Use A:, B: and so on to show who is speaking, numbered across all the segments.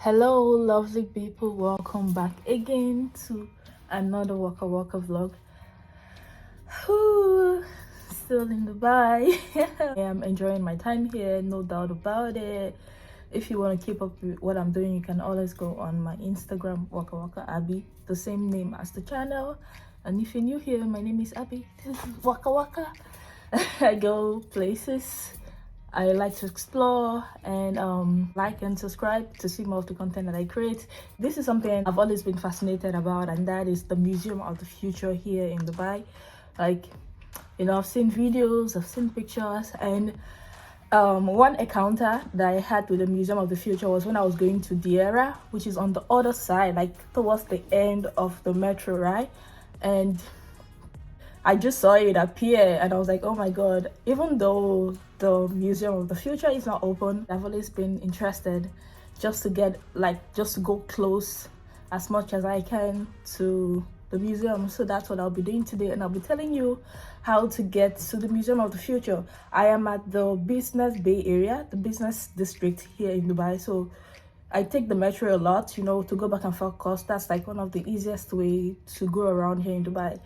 A: Hello lovely people, welcome back again to another waka vlog. Still in Dubai. I am enjoying my time here, no doubt about it. If you want to keep up with what I'm doing, you can always go on my Instagram, waka Abby, the same name as the channel. And if you're new here, my name is Abby. This is waka. I go places, I like to explore, and like and subscribe to see more of the content that I create. This is something I've always been fascinated about, and that is the Museum of the Future here in Dubai. Like, you know, I've seen videos, I've seen pictures, and one encounter that I had with the Museum of the Future was when I was going to DIRA, which is on the other side, like towards the end of the metro, right? And I just saw it appear and I was like, oh my god. Even though the Museum of the Future is not open, I've always been interested just to go close as much as I can to the museum. So that's what I'll be doing today, and I'll be telling you how to get to the Museum of the Future. I am at the Business Bay area, the business district here in Dubai. So I take the metro a lot, you know, to go back and forth, because that's like one of the easiest way to go around here in Dubai.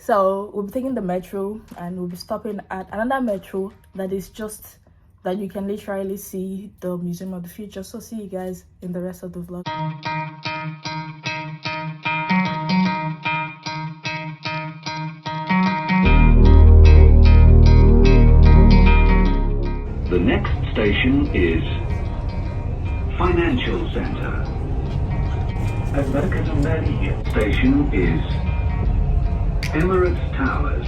A: So we'll be taking the metro and we'll be stopping at another metro that is just that you can literally see the Museum of the Future. So see you guys in the rest of the vlog.
B: The next station is Financial Center. المركز المالي. Station is Emirates Towers.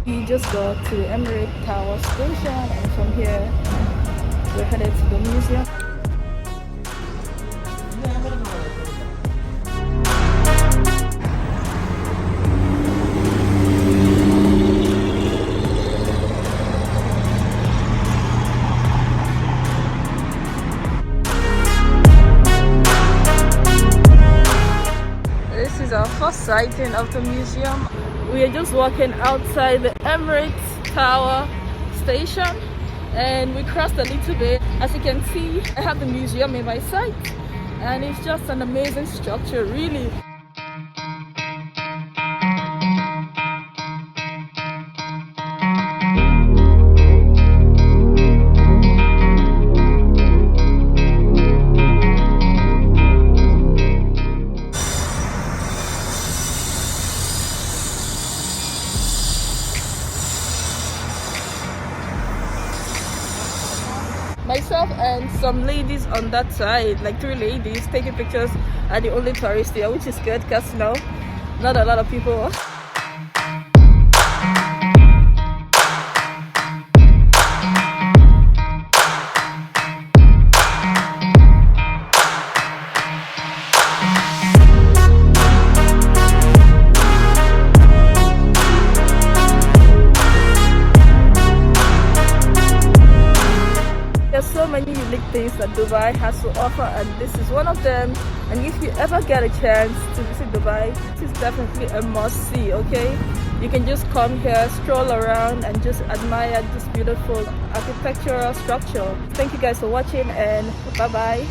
A: We just got to Emirates Tower Station, and from here we're headed to the museum. This is our first sighting of the museum. We are just walking outside the Emirates Tower station, and we crossed a little bit. As you can see, I have the museum in my sight, and it's just an amazing structure, really. Myself and some ladies on that side, like 3 ladies taking pictures, are the only tourists here, which is good because, you know, not a lot of people. So many unique things that Dubai has to offer, and this is one of them. And if you ever get a chance to visit Dubai, this is definitely a must-see. Okay, you can just come here, stroll around, and just admire this beautiful architectural structure. Thank you guys for watching, and bye bye.